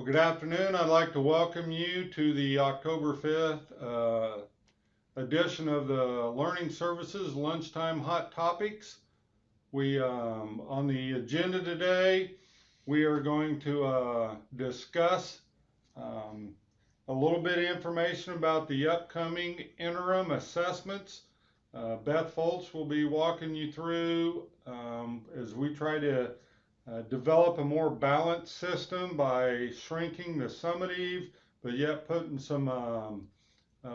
Well, good afternoon. I'd like to welcome you to the October 5th edition of the Learning Services Lunchtime Hot Topics. On the agenda today, we are going to discuss a little bit of information about the upcoming interim assessments. Beth Foltz will be walking you through as we try to develop a more balanced system by shrinking the summative, but yet putting some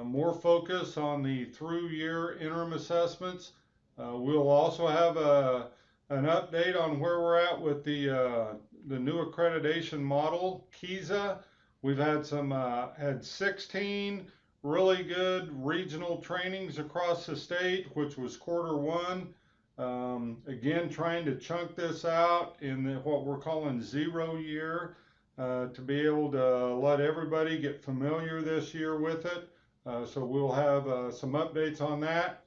more focus on the through-year interim assessments. We'll also have an update on where we're at with the new accreditation model, KISA. We've had had 16 really good regional trainings across the state, which was Q1. Again, trying to chunk this out in what we're calling 0 year to be able to let everybody get familiar this year with it. So we'll have some updates on that.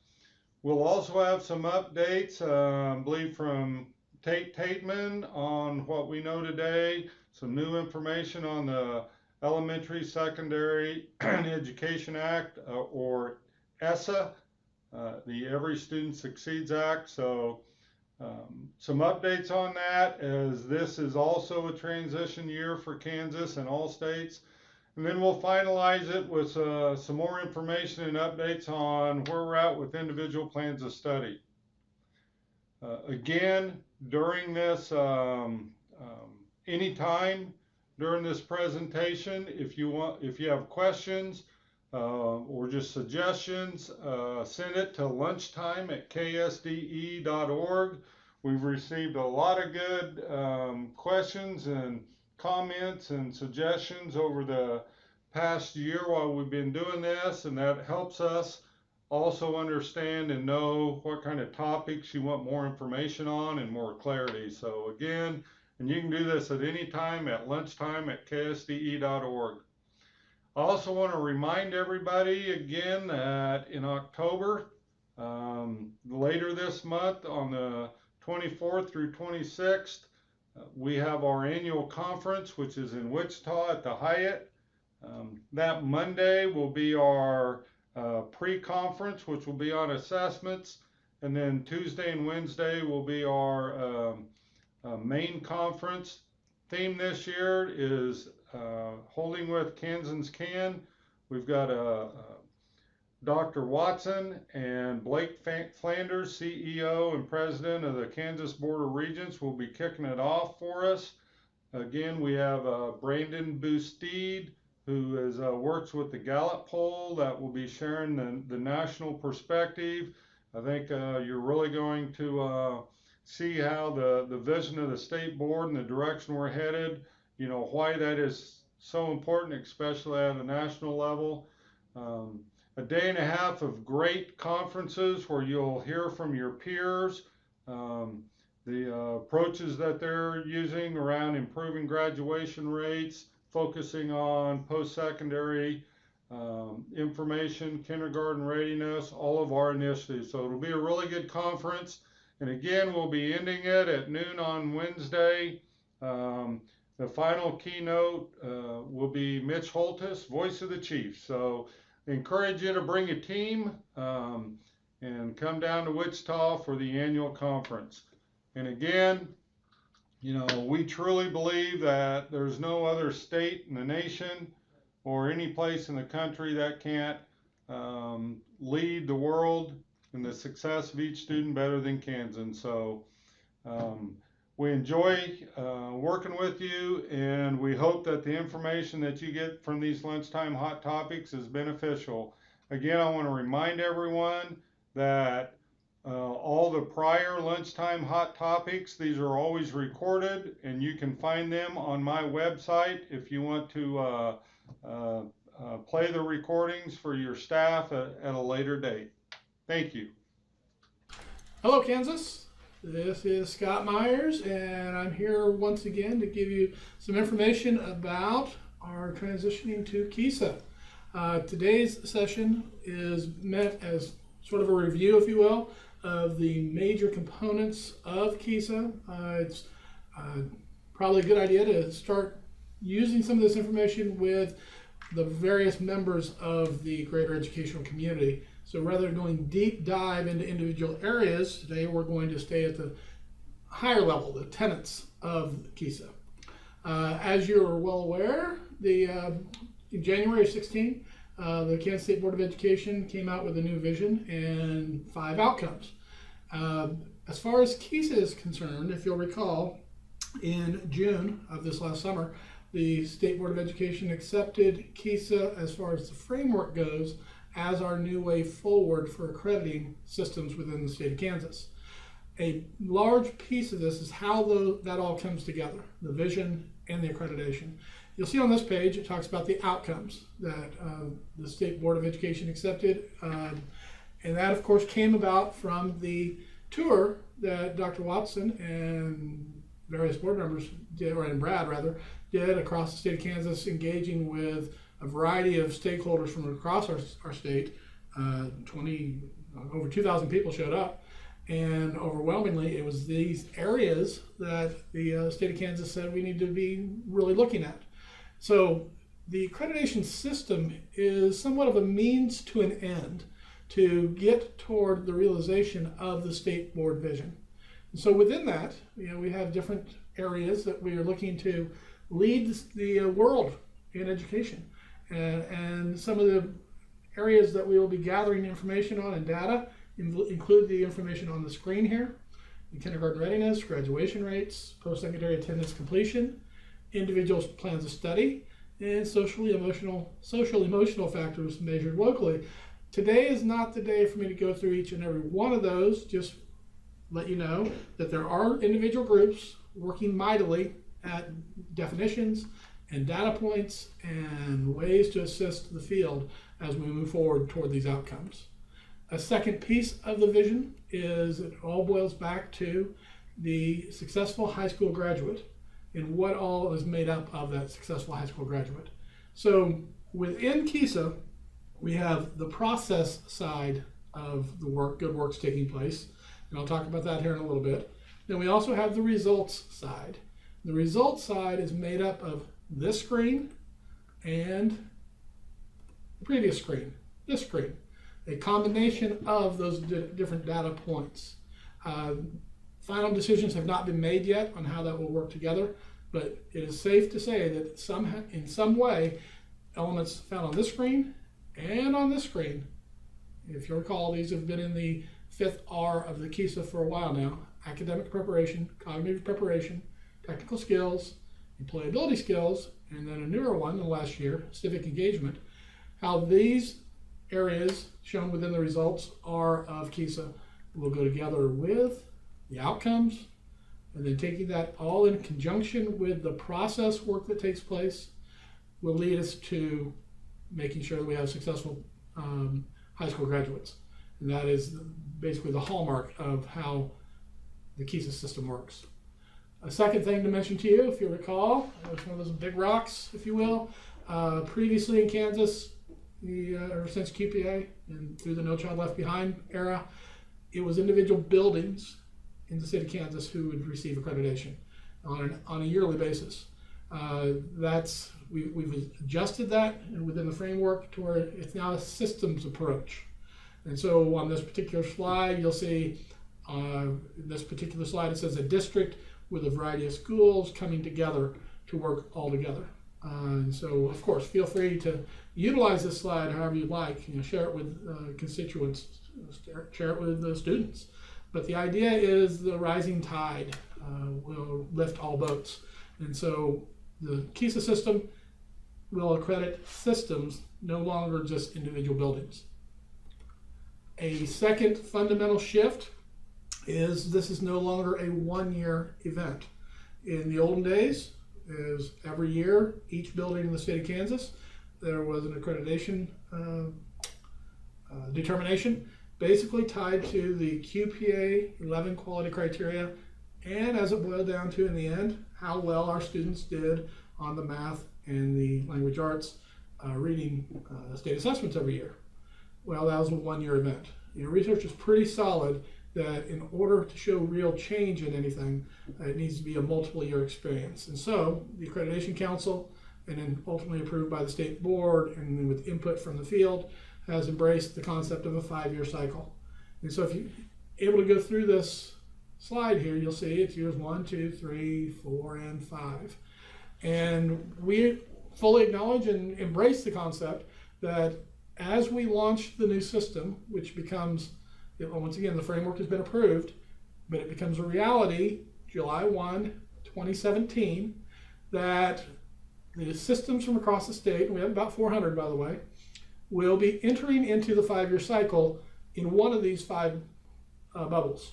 We'll also have some updates, I believe, from Toedman on what we know today, some new information on the Elementary Secondary Education Act, or ESSA. The Every Student Succeeds Act. So some updates on that, as this is also a transition year for Kansas and all states. And then we'll finalize it with some more information and updates on where we're at with individual plans of study. Again, during this, anytime during this presentation, if you have questions, or just suggestions, send it to lunchtime@ksde.org. We've received a lot of good questions and comments and suggestions over the past year while we've been doing this, and that helps us also understand and know what kind of topics you want more information on and more clarity. So again, and you can do this at any time at lunchtime@ksde.org. I also want to remind everybody again that in October, later this month on the 24th through 26th, we have our annual conference, which is in Wichita at the Hyatt. That Monday will be our pre-conference, which will be on assessments, and then Tuesday and Wednesday will be our main conference. Theme this year is Holding with Kansans Can. We've got Dr. Watson and Blake Flanders, CEO and President of the Kansas Board of Regents, will be kicking it off for us. Again, we have Brandon Boostede, who works with the Gallup poll, that will be sharing the national perspective. I think you're really going to see how the vision of the state board and the direction we're headed, you know, why that is so important, especially at a national level. A day and a half of great conferences where you'll hear from your peers, the approaches that they're using around improving graduation rates, focusing on post-secondary information, kindergarten readiness, all of our initiatives. So it'll be a really good conference. And again, we'll be ending it at noon on Wednesday. The final keynote will be Mitch Holtis, Voice of the Chief. So I encourage you to bring a team and come down to Wichita for the annual conference. And again, you know, we truly believe that there's no other state in the nation or any place in the country that can't lead the world in the success of each student better than Kansas. So we enjoy working with you, and we hope that the information that you get from these lunchtime hot topics is beneficial. Again, I want to remind everyone that all the prior lunchtime hot topics, these are always recorded, and you can find them on my website if you want to play the recordings for your staff at a later date. Thank you. Hello, Kansas. This is Scott Meyers, and I'm here once again to give you some information about our transitioning to KISA. Today's session is meant as sort of a review, if you will, of the major components of KISA. It's probably a good idea to start using some of this information with the various members of the greater educational community. So rather than going deep dive into individual areas, today we're going to stay at the higher level, the tenets of KISA. As you're well aware, in January 16, the Kansas State Board of Education came out with a new vision and 5 outcomes. As far as KISA is concerned, if you'll recall, in June of this last summer, the State Board of Education accepted KISA as far as the framework goes as our new way forward for accrediting systems within the state of Kansas. A large piece of this is how that all comes together, the vision and the accreditation. You'll see on this page, it talks about the outcomes that the State Board of Education accepted. And that, of course, came about from the tour that Dr. Watson and various board members did, and Brad rather, did across the state of Kansas, engaging with a variety of stakeholders from across our state. Over 2,000 people showed up. And overwhelmingly, it was these areas that the state of Kansas said we need to be really looking at. So the accreditation system is somewhat of a means to an end to get toward the realization of the state board vision. And so within that, we have different areas that we are looking to lead the world in education. And some of the areas that we will be gathering information on and data include the information on the screen here: kindergarten readiness, graduation rates, post-secondary attendance completion, individuals' plans of study, and social emotional factors measured locally. Today is not the day for me to go through each and every one of those. Just let you know that there are individual groups working mightily at definitions and data points and ways to assist the field as we move forward toward these outcomes. A second piece of the vision is it all boils back to the successful high school graduate and what all is made up of that successful high school graduate. So within KISA, we have the process side of the work, good work's taking place, and I'll talk about that here in a little bit. Then we also have the results side. The results side is made up of this screen and the previous screen, this screen. A combination of those different data points. Final decisions have not been made yet on how that will work together, but it is safe to say that in some way, elements found on this screen and on this screen, if you recall, these have been in the 5th R of the KISA for a while now: academic preparation, cognitive preparation, technical skills, employability skills, and then a newer one in the last year, civic engagement. How these areas shown within the results are of KISA will go together with the outcomes, and then taking that all in conjunction with the process work that takes place will lead us to making sure that we have successful high school graduates. And that is basically the hallmark of how the KISA system works. A second thing to mention to you, if you recall, it's one of those big rocks, if you will. Previously in Kansas, ever since QPA and through the No Child Left Behind era, it was individual buildings in the state of Kansas who would receive accreditation on a yearly basis. We've adjusted that and within the framework to where it's now a systems approach. And so on this particular slide, you'll see in this particular slide, it says a district with a variety of schools coming together to work all together. And so, of course, feel free to utilize this slide however you'd like. Share it with constituents, share it with the students. But the idea is the rising tide will lift all boats. And so the KISA system will accredit systems, no longer just individual buildings. A second fundamental shift is this is no longer a one-year event. In the olden days, is every year, each building in the state of Kansas, there was an accreditation determination basically tied to the QPA 11 quality criteria, and as it boiled down to in the end, how well our students did on the math and the language arts reading state assessments every year. Well, that was a one-year event. Research is pretty solid that in order to show real change in anything, it needs to be a multiple year experience. And so the Accreditation Council, and then ultimately approved by the state board, and then with input from the field, has embraced the concept of a 5-year cycle. And so if you're able to go through this slide here, you'll see it's years 1, 2, 3, 4, and 5. And we fully acknowledge and embrace the concept that as we launch the new system, which becomes, once again, the framework has been approved, but it becomes a reality July 1, 2017, that the systems from across the state, and we have about 400 by the way, will be entering into the 5-year cycle in one of these 5 bubbles.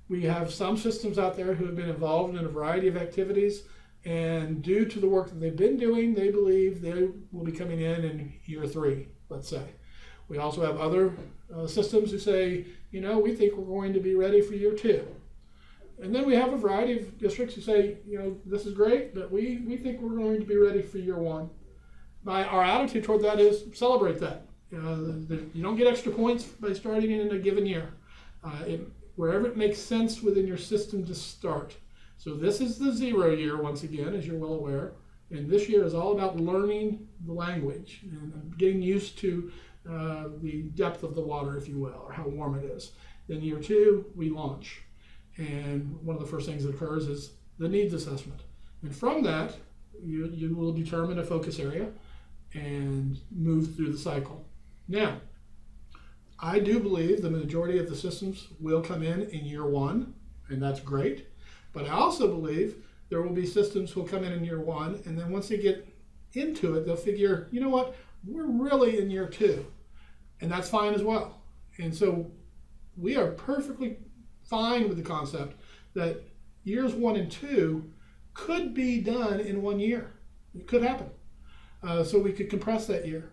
We have some systems out there who have been involved in a variety of activities, and due to the work that they've been doing, they believe they will be coming in year 3, let's say. We also have other systems who say, we think we're going to be ready for year 2. And then we have a variety of districts who say, this is great, but we think we're going to be ready for year 1. Our attitude toward that is celebrate that. You don't get extra points by starting in a given year. Wherever it makes sense within your system to start. So this is the 0 year, once again, as you're well aware. And this year is all about learning the language and getting used to the depth of the water, if you will, or how warm it is. Then year 2, we launch. And one of the first things that occurs is the needs assessment. And from that, you will determine a focus area and move through the cycle. Now, I do believe the majority of the systems will come in year 1, and that's great. But I also believe there will be systems who will come in year 1, and then once they get into it, they'll figure, you know what, we're really in year 2, and that's fine as well. And so we are perfectly fine with the concept that years 1 and 2 could be done in 1 year. It could happen. So we could compress that year.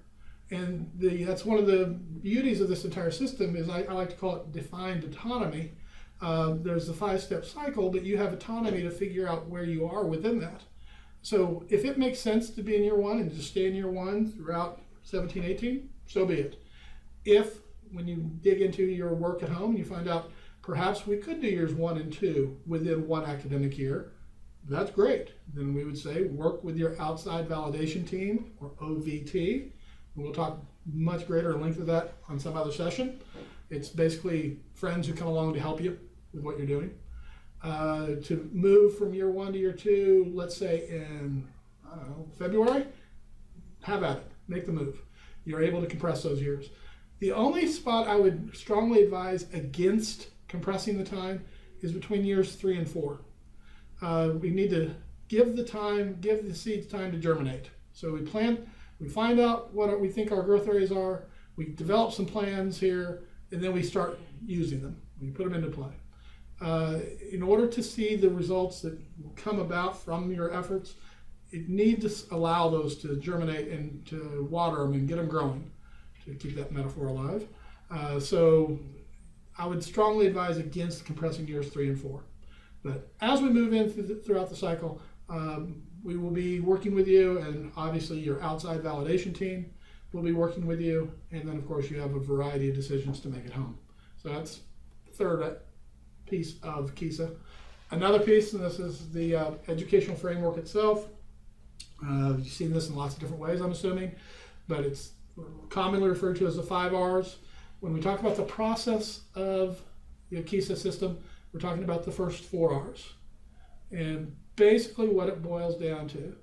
And that's one of the beauties of this entire system is I like to call it defined autonomy. There's the 5-step cycle, but you have autonomy to figure out where you are within that. So if it makes sense to be in year 1 and just stay in year 1 throughout 17, 18, so be it. If, when you dig into your work at home, you find out perhaps we could do years 1 and 2 within 1 academic year, that's great. Then we would say work with your outside validation team, or OVT. We'll talk much greater length of that on some other session. It's basically friends who come along to help you with what you're doing. To move from year 1 to year 2, let's say in, February, have at it, make the move. You're able to compress those years. The only spot I would strongly advise against compressing the time is between years 3 and 4. We need to give the seeds time to germinate. So we plant, we find out what we think our growth areas are, we develop some plans here, and then we start using them. We put them into play. In order to see the results that will come about from your efforts, it needs to allow those to germinate and to water them and get them growing, to keep that metaphor alive. So I would strongly advise against compressing years 3 and 4. But as we move in throughout the cycle, we will be working with you, and obviously your outside validation team will be working with you, and then of course you have a variety of decisions to make at home. So that's the third piece of KISA. Another piece, and this is the educational framework itself. You've seen this in lots of different ways, I'm assuming, but it's commonly referred to as the 5 R's. When we talk about the process of the KISA system, we're talking about the first 4 R's. And basically what it boils down to,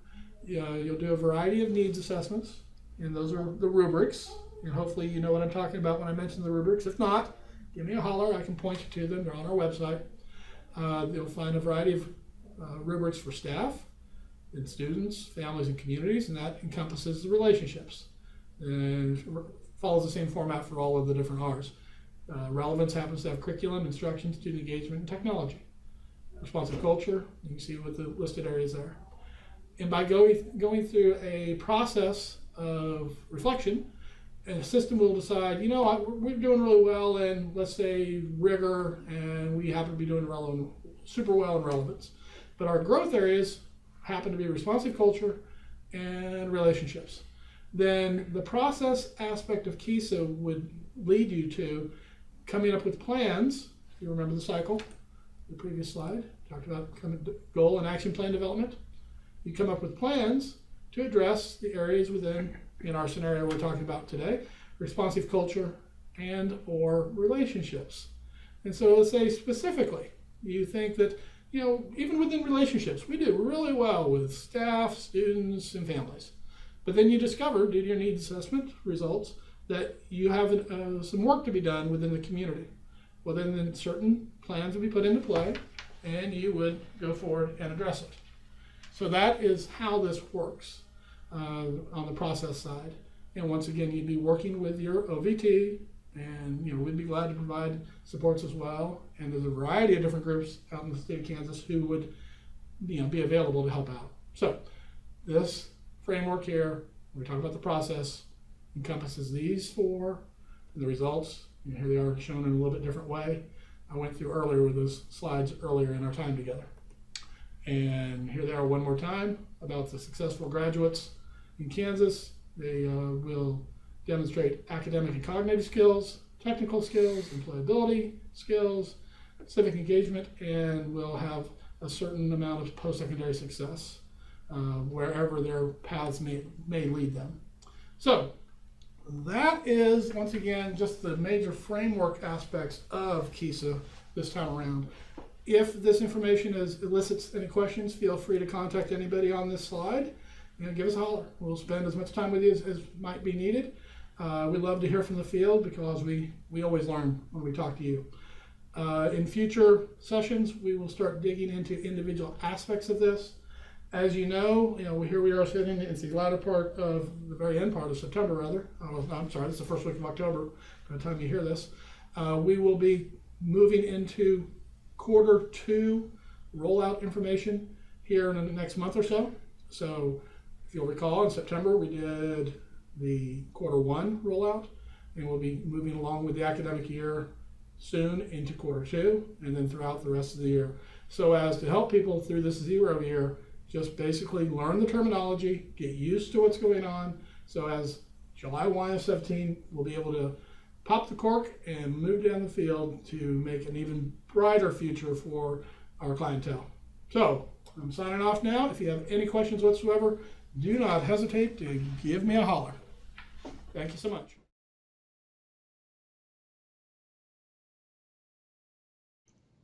you'll do a variety of needs assessments, and those are the rubrics. And hopefully you know what I'm talking about when I mention the rubrics. If not, give me a holler, I can point you to them. They're on our website. You'll find a variety of rubrics for staff and students, families, and communities, and that encompasses the relationships. And follows the same format for all of the different R's. Relevance happens to have curriculum, instruction, student engagement, and technology. Responsive culture, you can see what the listed areas are. And by going through a process of reflection, and the system will decide, we're doing really well in, let's say, rigor, and we happen to be doing super well in relevance. But our growth areas happen to be responsive culture and relationships. Then the process aspect of KISA would lead you to coming up with plans, You remember the cycle, the previous slide, talked about goal and action plan development. You come up with plans to address the areas within, in our scenario we're talking about today, responsive culture and or relationships. And so let's say specifically, you think that, even within relationships, we do really well with staff, students, and families. But then you discover, due to your needs assessment results, that you have some work to be done within the community. Well, then certain plans will be put into play, and you would go forward and address it. So that is how this works on the process side. And once again, you'd be working with your OVT, and we'd be glad to provide supports as well. And there's a variety of different groups out in the state of Kansas who would be available to help out. So this framework here, we talk about the process, encompasses these four, and the results. Here they are shown in a little bit different way. I went through earlier with those slides earlier in our time together. And here they are one more time about the successful graduates in Kansas. They will demonstrate academic and cognitive skills, technical skills, employability skills, civic engagement, and will have a certain amount of post-secondary success wherever their paths may lead them. So that is, once again, just the major framework aspects of KISA this time around. If this information elicits any questions, feel free to contact anybody on this slide and give us a holler. We'll spend as much time with you as might be needed. We love to hear from the field because we always learn when we talk to you. In future sessions, we will start digging into individual aspects of this. As you know, here we are sitting, it's the latter part of the very end part of September, rather. I'm sorry, this is the first week of October by the time you hear this. We will be moving into quarter 2 rollout information here in the next month or so. So if you'll recall, in September we did the quarter 1 rollout, and we'll be moving along with the academic year soon into quarter 2 and then throughout the rest of the year. So as to help people through this 0 year, just basically learn the terminology, get used to what's going on. So as July 1 of 17, we'll be able to pop the cork and move down the field to make an even brighter future for our clientele. So I'm signing off now. If you have any questions whatsoever, do not hesitate to give me a holler. Thank you so much.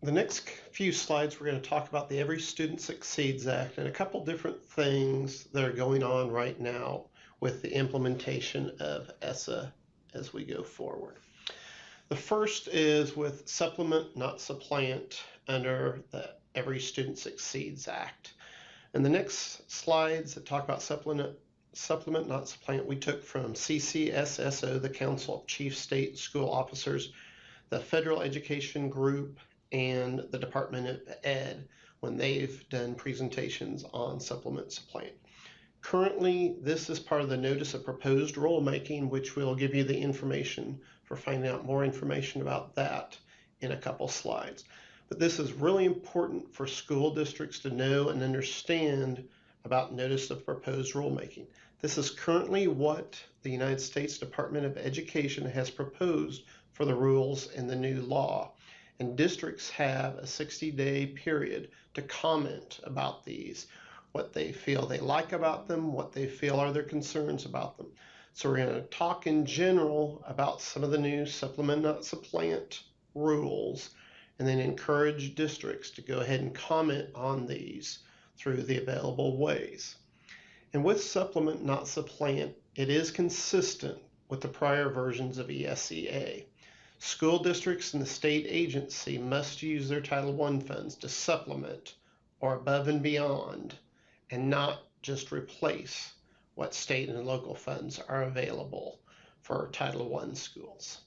The next few slides, we're going to talk about the Every Student Succeeds Act and a couple different things that are going on right now with the implementation of ESSA as we go forward. The first is with supplement, not supplant, under the Every Student Succeeds Act. And the next slides that talk about supplement, not supplant, we took from CCSSO, the Council of Chief State School Officers, the Federal Education Group, and the Department of Ed when they've done presentations on supplement supplant. Currently, this is part of the Notice of Proposed Rulemaking, which will give you the information for finding out more information about that in a couple slides. But this is really important for school districts to know and understand about Notice of Proposed Rulemaking. This is currently what the United States Department of Education has proposed for the rules in the new law. And districts have a 60-day period to comment about these, what they feel they like about them, what they feel are their concerns about them. So we're going to talk in general about some of the new supplement, not supplant rules, and then encourage districts to go ahead and comment on these through the available ways. And with supplement, not supplant, it is consistent with the prior versions of ESEA. School districts and the state agency must use their Title I funds to supplement or above and beyond, and not just replace what state and local funds are available for Title I schools.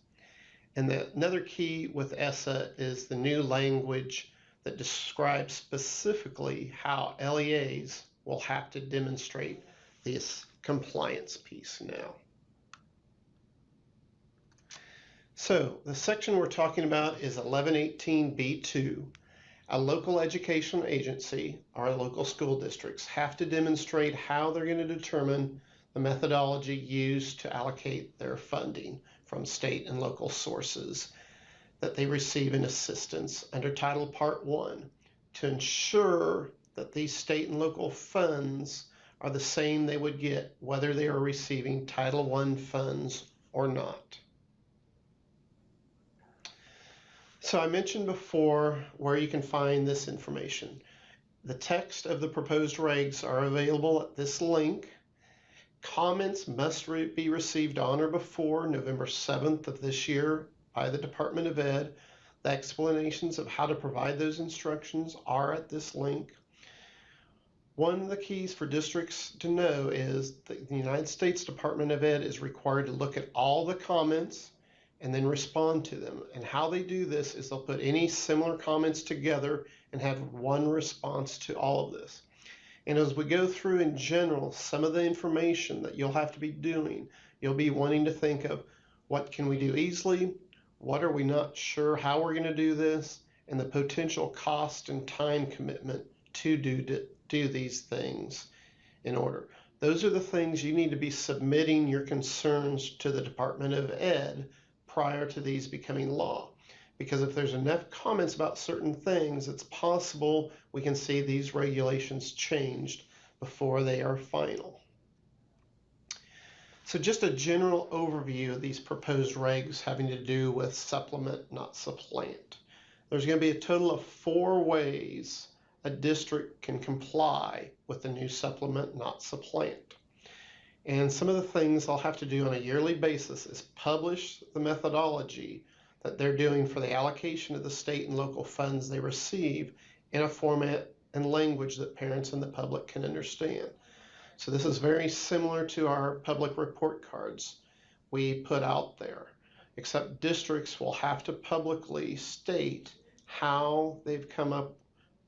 And another key with ESSA is the new language that describes specifically how LEAs will have to demonstrate this compliance piece now. So the section we're talking about is 1118B2. A local educational agency or local school districts have to demonstrate how they're going to determine the methodology used to allocate their funding from state and local sources. that they receive in assistance under Title Part 1 to ensure that these state and local funds are the same they would get whether they are receiving Title I funds or not. So I mentioned before where you can find this information. The text of the proposed regs are available at this link. Comments must be received on or before November 7th of this year by the Department of Ed. The explanations of how to provide those instructions are at this link. One of the keys for districts to know is that the United States Department of Ed is required to look at all the comments and then respond to them. And how they do this is they'll put any similar comments together and have one response to all of this. And as we go through in general, some of the information that you'll have to be doing, you'll be wanting to think of what can we do easily, what are we not sure how we're going to do this, and the potential cost and time commitment to do these things in order. Those are the things you need to be submitting your concerns to the Department of Ed prior to these becoming law. Because if there's enough comments about certain things, it's possible we can see these regulations changed before they are final. So just a general overview of these proposed regs having to do with supplement, not supplant. There's going to be a total of 4 ways a district can comply with the new supplement, not supplant. And some of the things they'll have to do on a yearly basis is publish the methodology that they're doing for the allocation of the state and local funds they receive in a format and language that parents and the public can understand. So this is very similar to our public report cards we put out there, except districts will have to publicly state how they've come up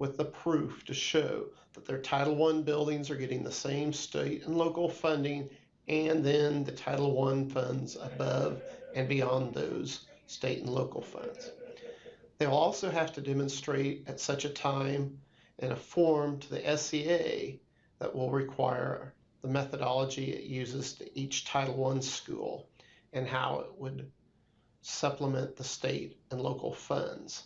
with the proof to show that their Title I buildings are getting the same state and local funding, and then the Title I funds above and beyond those state and local funds. They'll also have to demonstrate at such a time in a form to the SEA that will require the methodology it uses to each Title I school and how it would supplement the state and local funds.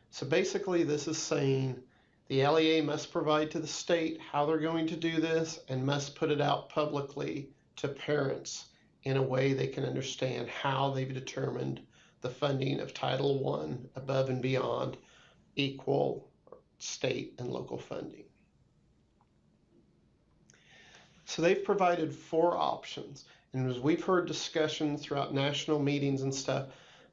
So basically this is saying the LEA must provide to the state how they're going to do this and must put it out publicly to parents in a way they can understand how they've determined the funding of Title I above and beyond equal state and local funding. So they've provided 4 options, and as we've heard discussion throughout national meetings and stuff,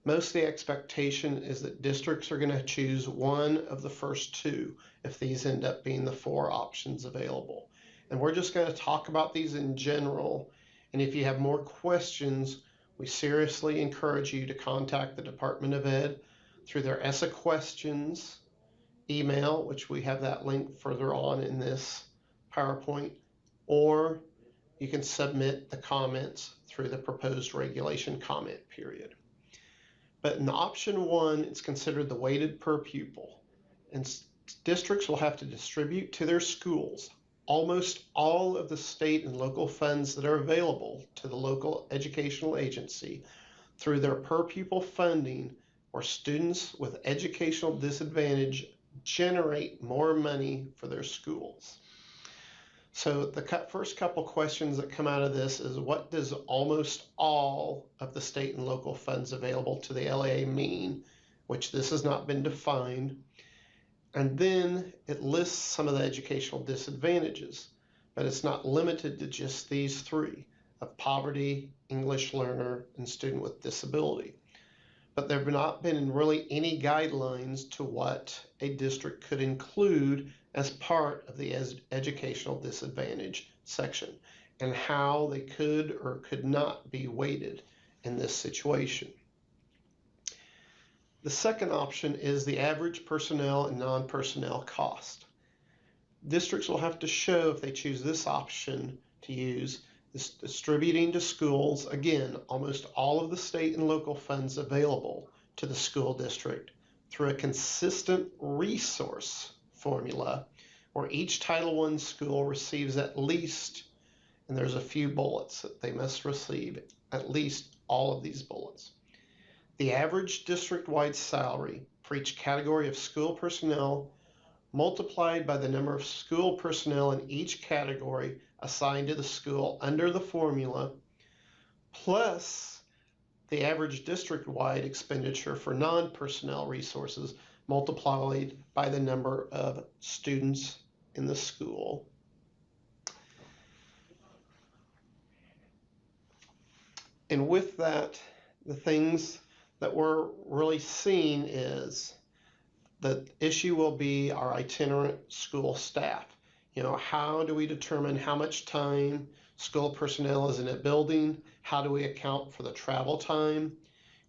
most of the expectation is that districts are going to choose one of the first 2 if these end up being the 4 options available. And we're just going to talk about these in general, and if you have more questions, we seriously encourage you to contact the Department of Ed through their ESSA questions email, which we have that link further on in this PowerPoint, or you can submit the comments through the proposed regulation comment period. But in option 1, it's considered the weighted per pupil, and districts will have to distribute to their schools almost all of the state and local funds that are available to the local educational agency through their per pupil funding, where students with educational disadvantage generate more money for their schools. So the first couple questions that come out of this is, what does almost all of the state and local funds available to the LEA mean, which this has not been defined. And then it lists some of the educational disadvantages, but it's not limited to just these 3 of poverty, English learner, and student with disability. But there have not been really any guidelines to what a district could include as part of the educational disadvantage section and how they could or could not be weighted in this situation. The second option is the average personnel and non-personnel cost. Districts will have to show, if they choose this option to use, this distributing to schools, again, almost all of the state and local funds available to the school district through a consistent resource formula where each Title I school receives at least, and there's a few bullets that they must receive, at least all of these bullets. the average district-wide salary for each category of school personnel multiplied by the number of school personnel in each category assigned to the school under the formula, plus the average district-wide expenditure for non-personnel resources multiplied by the number of students in the school. And with that, the things that we're really seeing is the issue will be our itinerant school staff. You know, how do we determine how much time school personnel is in a building? How do we account for the travel time?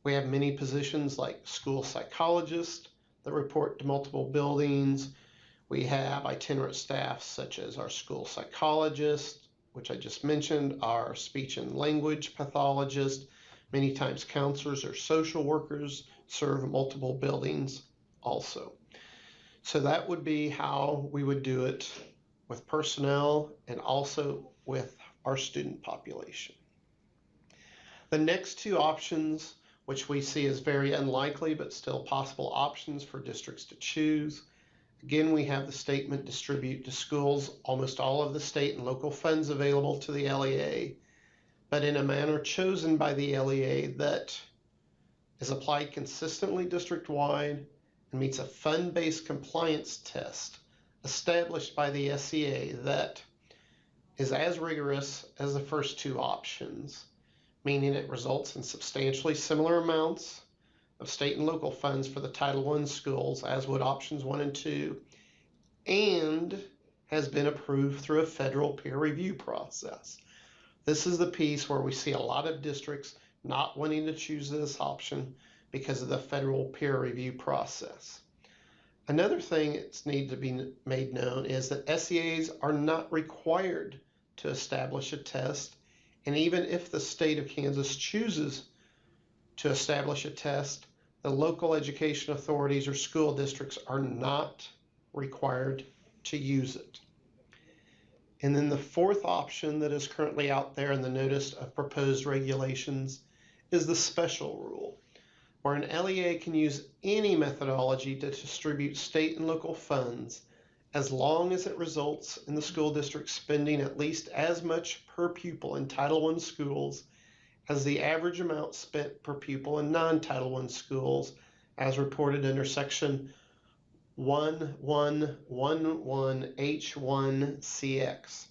We have many positions like school psychologists that report to multiple buildings. We have itinerant staff such as our school psychologist, which I just mentioned, our speech and language pathologist. Many times counselors or social workers serve multiple buildings also. So that would be how we would do it with personnel and also with our student population. The next two options, which we see as very unlikely but still possible options for districts to choose. Again, we have the statement distribute to schools almost all of the state and local funds available to the LEA, but in a manner chosen by the LEA that is applied consistently district-wide and meets a fund-based compliance test established by the SEA that is as rigorous as the first two options, meaning it results in substantially similar amounts of state and local funds for the Title I schools as would options 1 and 2, and has been approved through a federal peer review process. This is the piece where we see a lot of districts not wanting to choose this option because of the federal peer review process. Another thing that's needed to be made known is that SEAs are not required to establish a test, and even if the state of Kansas chooses to establish a test, the local education authorities or school districts are not required to use it. And then the fourth option that is currently out there in the notice of proposed regulations is the special rule, where an LEA can use any methodology to distribute state and local funds as long as it results in the school district spending at least as much per pupil in Title I schools as the average amount spent per pupil in non-Title I schools as reported under Section 1111H1CX.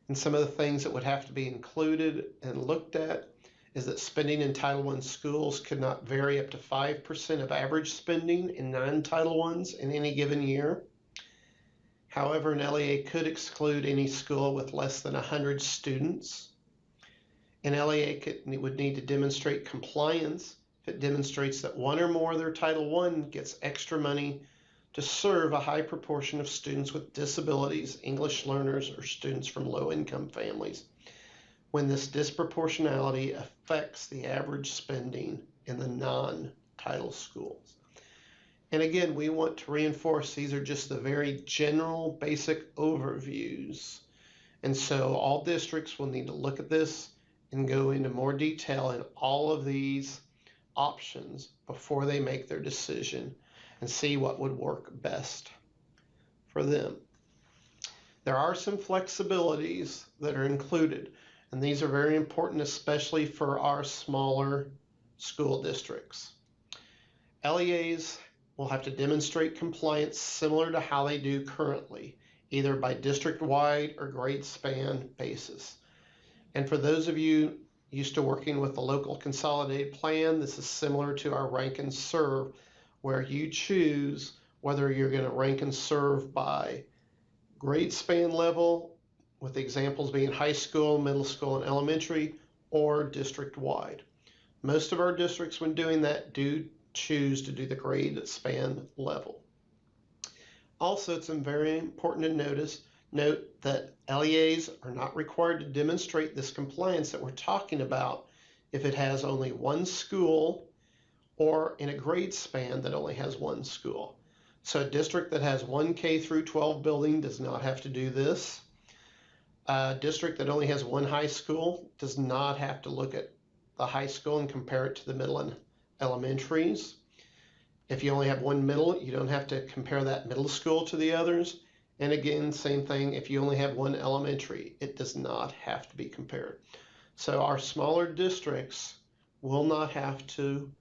And some of the things that would have to be included and looked at is that spending in Title I schools could not vary up to 5% of average spending in non-Title Is in any given year. However, an LEA could exclude any school with less than 100 students. An LEA would need to demonstrate compliance if it demonstrates that one or more of their Title I gets extra money to serve a high proportion of students with disabilities, English learners, or students from low-income families, when this disproportionality affects the average spending in the non-title schools. And again, we want to reinforce these are just the very general basic overviews. And so all districts will need to look at this and go into more detail in all of these options before they make their decision and see what would work best for them. There are some flexibilities that are included, and these are very important, especially for our smaller school districts. LEAs will have to demonstrate compliance similar to how they do currently, either by district-wide or grade span basis. And for those of you used to working with the local consolidated plan, this is similar to our rank and serve, where you choose whether you're going to rank and serve by grade span level, with examples being high school, middle school, and elementary, or district-wide. Most of our districts, when doing that, do choose to do the grade span level. Also, it's very important to note that LEAs are not required to demonstrate this compliance that we're talking about if it has only one school or in a grade span that only has one school. So a district that has one K through 12 building does not have to do this. A district that only has one high school does not have to look at the high school and compare it to the middle and elementaries. If you only have one middle, you don't have to compare that middle school to the others. And again, same thing, if you only have one elementary, it does not have to be compared. So our smaller districts will not have to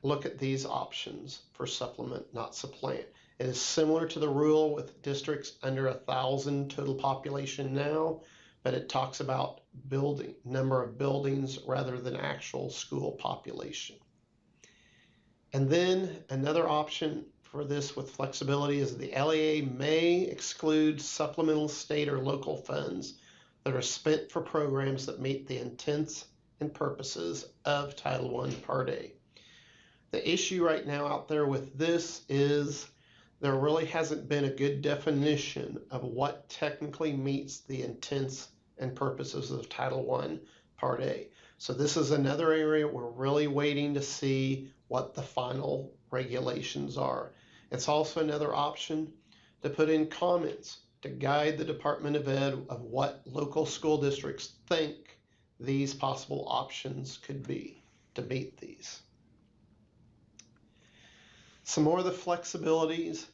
look at these options for supplement, not supplant. It is similar to the rule with districts under 1,000 total population now, but it talks about number of buildings rather than actual school population. And then another option for this with flexibility is the LEA may exclude supplemental state or local funds that are spent for programs that meet the intents and purposes of Title I Part A. The issue right now out there with this is there really hasn't been a good definition of what technically meets the intents and purposes of Title I Part A. So this is another area we're really waiting to see what the final regulations are. It's also another option to put in comments to guide the Department of Ed of what local school districts think these possible options could be to meet these. Some more of the flexibilities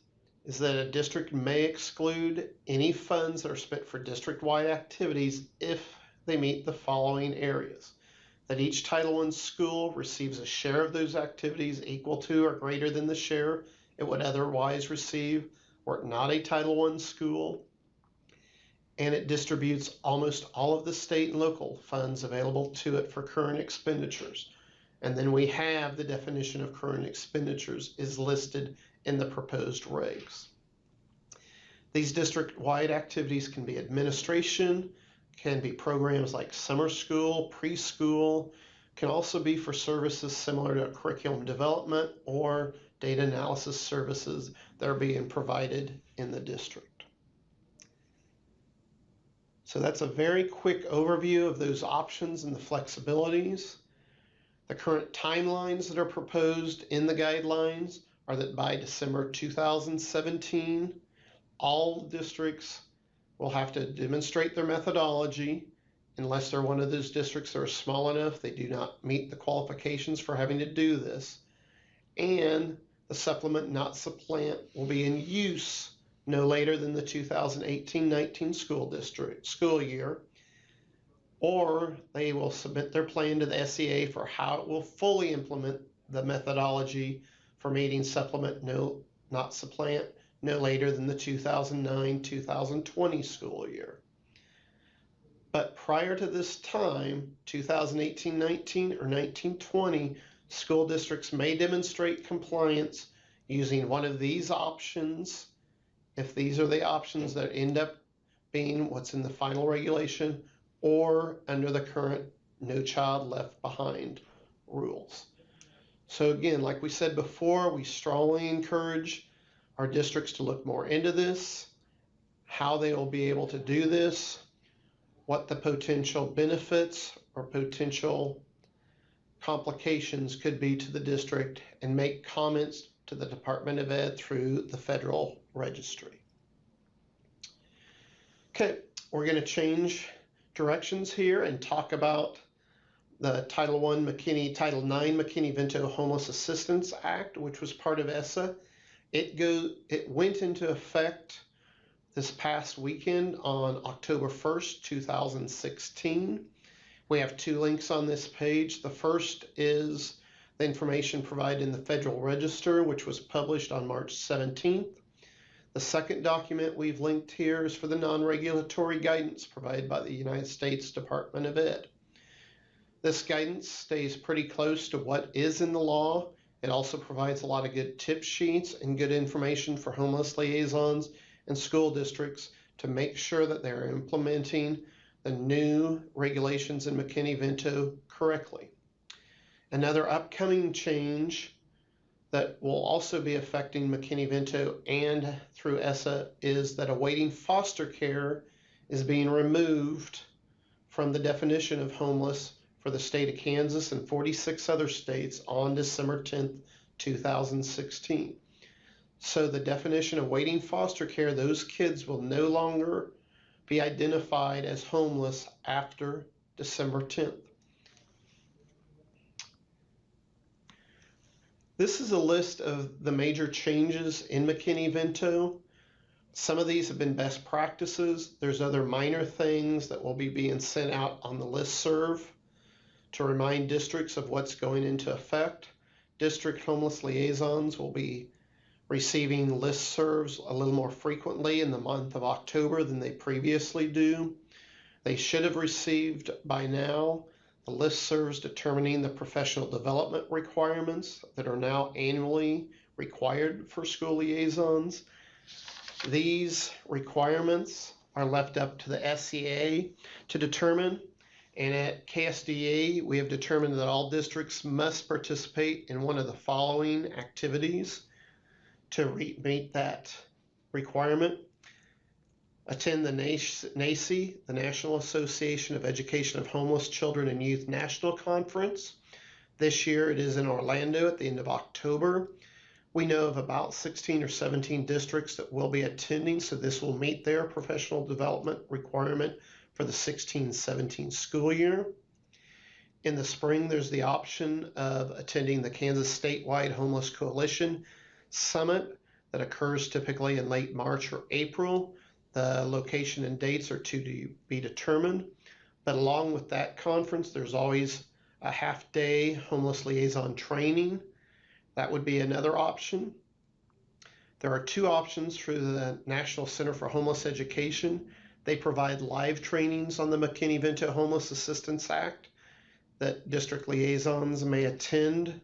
is that a district may exclude any funds that are spent for district-wide activities if they meet the following areas. That each Title I school receives a share of those activities equal to or greater than the share it would otherwise receive were it not a Title I school, and it distributes almost all of the state and local funds available to it for current expenditures. And then we have the definition of current expenditures is listed in the proposed regs. These district-wide activities can be administration, can be programs like summer school, preschool, can also be for services similar to curriculum development or data analysis services that are being provided in the district. So that's a very quick overview of those options and the flexibilities. The current timelines that are proposed in the guidelines are that by December 2017, all districts will have to demonstrate their methodology unless they're one of those districts that are small enough they do not meet the qualifications for having to do this. And the supplement, not supplant, will be in use no later than the 2018-19 school year, or they will submit their plan to the SEA for how it will fully implement the methodology for meeting supplement, not supplant, no later than the 2009-2020 school year. But prior to this time, 2018-19 or 19-20, school districts may demonstrate compliance using one of these options, if these are the options that end up being what's in the final regulation, or under the current No Child Left Behind rules. So again, like we said before, we strongly encourage our districts to look more into this, how they will be able to do this, what the potential benefits or potential complications could be to the district, and make comments to the Department of Ed through the Federal Registry. Okay, we're going to change directions here and talk about the Title IX McKinneyVento Homeless Assistance Act, which was part of ESSA. It went into effect this past weekend on October 1st, 2016. We have two links on this page. The first is the information provided in the Federal Register, which was published on March 17th. The second document we've linked here is for the non-regulatory guidance provided by the United States Department of Ed. This guidance stays pretty close to what is in the law. It also provides a lot of good tip sheets and good information for homeless liaisons and school districts to make sure that they're implementing the new regulations in McKinneyVento correctly. Another upcoming change that will also be affecting McKinneyVento and through ESSA is that awaiting foster care is being removed from the definition of homeless for the state of Kansas and 46 other states on December 10th, 2016. So the definition of awaiting foster care, those kids will no longer be identified as homeless after December 10th. This is a list of the major changes in McKinneyVento. Some of these have been best practices. There's other minor things that will be being sent out on the listserv to remind districts of what's going into effect. District homeless liaisons will be receiving listservs a little more frequently in the month of October than they previously do. They should have received by now the listservs determining the professional development requirements that are now annually required for school liaisons. These requirements are left up to the SEA to determine, and at KSDE we have determined that all districts must participate in one of the following activities to meet that requirement. Attend the NACE, the National Association of Education of Homeless Children and Youth National Conference. This year it is in Orlando at the end of October. We know of about 16 or 17 districts that will be attending, so this will meet their professional development requirement for the 16-17 school year. In the spring, there's the option of attending the Kansas Statewide Homeless Coalition Summit that occurs typically in late March or April. The location and dates are to be determined, but along with that conference, there's always a half-day homeless liaison training. That would be another option. There are two options through the National Center for Homeless Education. They provide live trainings on the McKinneyVento Homeless Assistance Act that district liaisons may attend,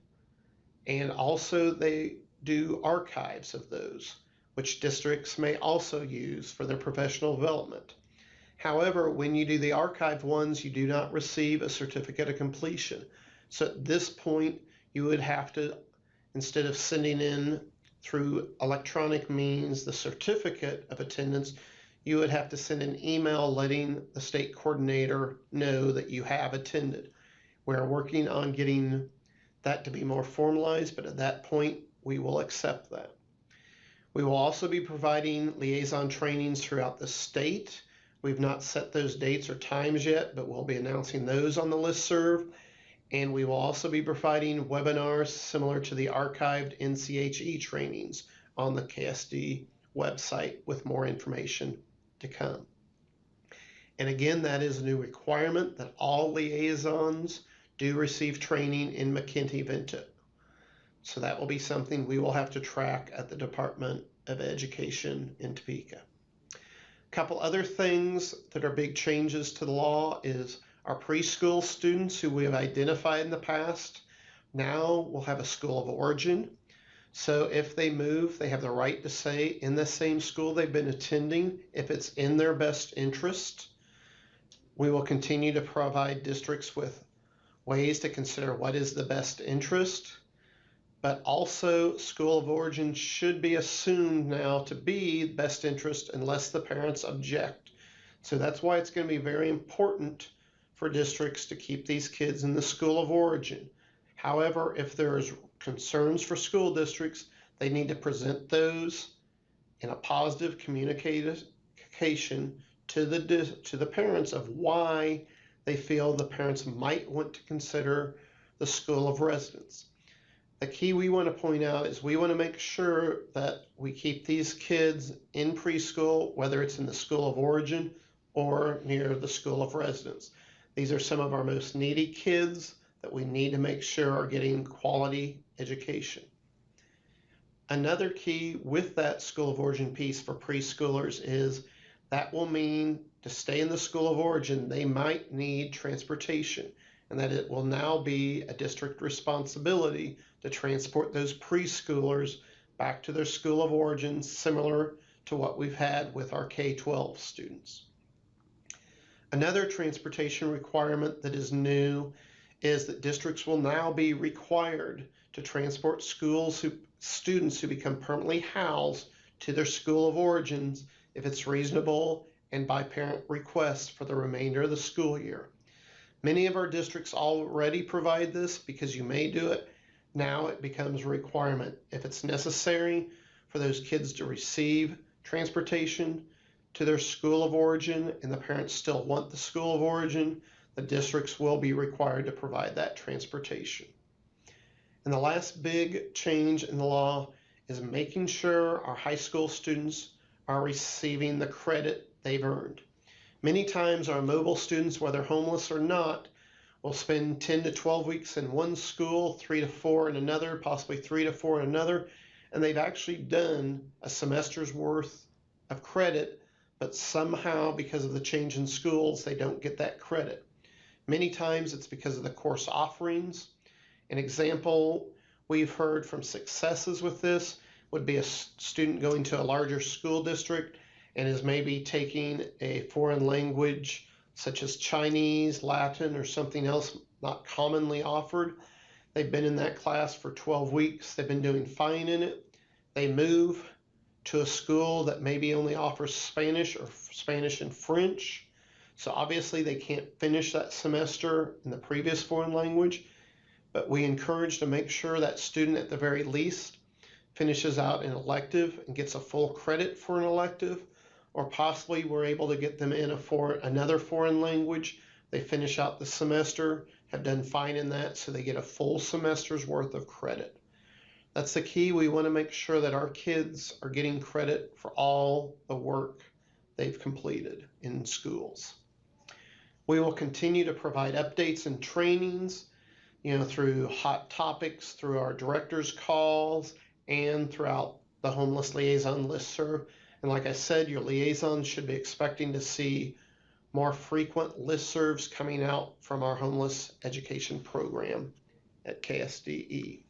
and also they do archives of those, which districts may also use for their professional development. However, when you do the archive ones, you do not receive a certificate of completion. So at this point, you would have to, instead of sending in through electronic means the certificate of attendance, you would have to send an email letting the state coordinator know that you have attended. We're working on getting that to be more formalized, but at that point, we will accept that. We will also be providing liaison trainings throughout the state. We've not set those dates or times yet, but we'll be announcing those on the listserv. And we will also be providing webinars similar to the archived NCHE trainings on the KSD website with more information to come. And again, that is a new requirement that all liaisons do receive training in McKinneyVento. So that will be something we will have to track at the Department of Education in Topeka. A couple other things that are big changes to the law is our preschool students who we have identified in the past now will have a school of origin. So if they move, they have the right to stay in the same school they've been attending if it's in their best interest. We will continue to provide districts with ways to consider what is the best interest, but also school of origin should be assumed now to be best interest unless the parents object. So that's why it's going to be very important for districts to keep these kids in the school of origin. However, if there's concerns for school districts, they need to present those in a positive communication to the parents of why they feel the parents might want to consider the school of residence. The key we want to point out is we want to make sure that we keep these kids in preschool, whether it's in the school of origin or near the school of residence. These are some of our most needy kids that we need to make sure are getting quality education. Another key with that school of origin piece for preschoolers is that will mean to stay in the school of origin, they might need transportation, and that it will now be a district responsibility to transport those preschoolers back to their school of origin, similar to what we've had with our K-12 students. Another transportation requirement that is new is that districts will now be required to transport students who become permanently housed to their school of origins if it's reasonable and by parent request for the remainder of the school year. Many of our districts already provide this because you may do it. Now it becomes a requirement. If it's necessary for those kids to receive transportation to their school of origin and the parents still want the school of origin, the districts will be required to provide that transportation. And the last big change in the law is making sure our high school students are receiving the credit they've earned. Many times our mobile students, whether homeless or not, will spend 10 to 12 weeks in one school, 3 to 4 in another, possibly 3 to 4 in another, and they've actually done a semester's worth of credit, but somehow because of the change in schools, they don't get that credit. Many times it's because of the course offerings. An example we've heard from successes with this would be a student going to a larger school district and is maybe taking a foreign language such as Chinese, Latin, or something else not commonly offered. They've been in that class for 12 weeks. They've been doing fine in it. They move to a school that maybe only offers Spanish or Spanish and French. So obviously they can't finish that semester in the previous foreign language, but we encourage to make sure that student at the very least finishes out an elective and gets a full credit for an elective, or possibly we're able to get them in another foreign language. They finish out the semester, have done fine in that, so they get a full semester's worth of credit. That's the key. We want to make sure that our kids are getting credit for all the work they've completed in schools. We will continue to provide updates and trainings, through hot topics, through our director's calls, and throughout the homeless liaison listserv. And like I said, your liaisons should be expecting to see more frequent listservs coming out from our homeless education program at KSDE.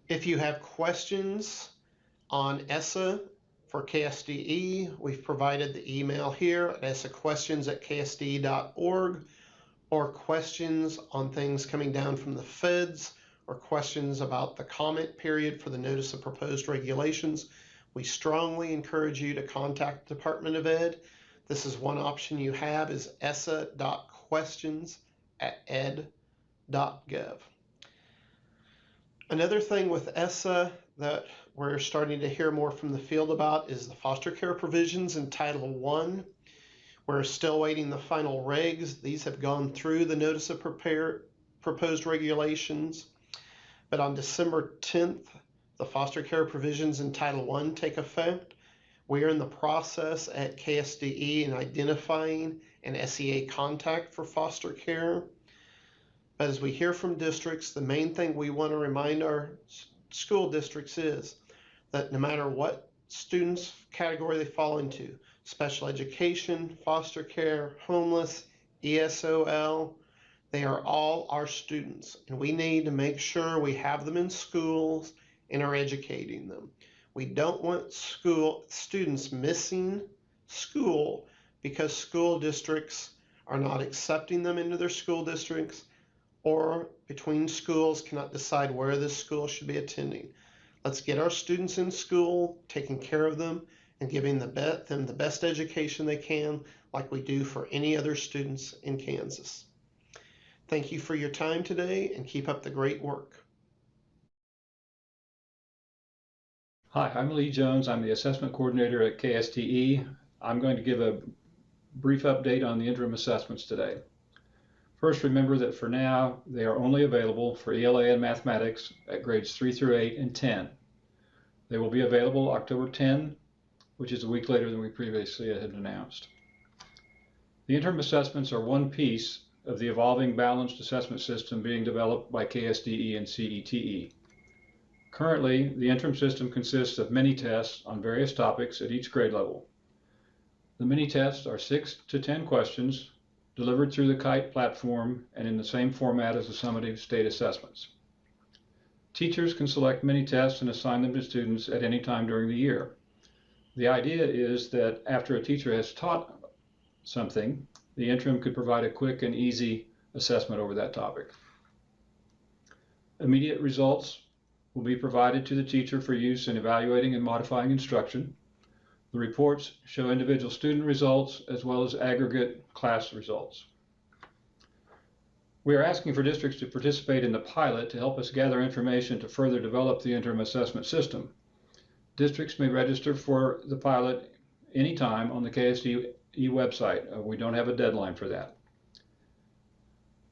If you have questions on ESSA for KSDE, we've provided the email here at essaquestions@ksde.org, or questions on things coming down from the feds, or questions about the comment period for the Notice of Proposed Regulations. We strongly encourage you to contact the Department of Ed. This is one option you have, is essa.questions@ed.gov. Another thing with ESSA that we're starting to hear more from the field about is the foster care provisions in Title I. We're still waiting the final regs. These have gone through the Notice of Proposed Regulations. But on December 10th, the foster care provisions in Title I take effect. We are in the process at KSDE in identifying an SEA contact for foster care. But as we hear from districts, the main thing we want to remind our school districts is that no matter what students category they fall into, special education, foster care, homeless, ESOL, they are all our students, and we need to make sure we have them in schools and are educating them. We don't want students missing school because school districts are not accepting them into their school districts, or between schools cannot decide where this school should be attending. Let's get our students in school, taking care of them, and giving them the best education they can, like we do for any other students in Kansas. Thank you for your time today, and keep up the great work. Hi, I'm Lee Jones. I'm the assessment coordinator at KSDE. I'm going to give a brief update on the interim assessments today. First, remember that for now, they are only available for ELA and mathematics at grades 3 through 8 and 10. They will be available October 10, which is a week later than we previously had announced. The interim assessments are one piece of the evolving balanced assessment system being developed by KSDE and CETE. Currently, the interim system consists of mini-tests on various topics at each grade level. The mini-tests are 6 to 10 questions delivered through the KITE platform and in the same format as the summative state assessments. Teachers can select mini-tests and assign them to students at any time during the year. The idea is that after a teacher has taught something, the interim could provide a quick and easy assessment over that topic. Immediate results will be provided to the teacher for use in evaluating and modifying instruction. The reports show individual student results as well as aggregate class results. We are asking for districts to participate in the pilot to help us gather information to further develop the interim assessment system. Districts may register for the pilot anytime on the KSDE website. We don't have a deadline for that.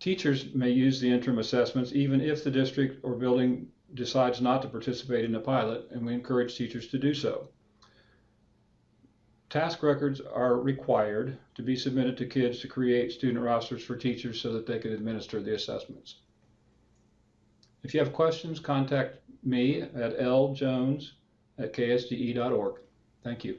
Teachers may use the interim assessments even if the district or building decides not to participate in the pilot, and we encourage teachers to do so. Task records are required to be submitted to kids to create student rosters for teachers so that they can administer the assessments. If you have questions, contact me at ljones@ksde.org. Thank you.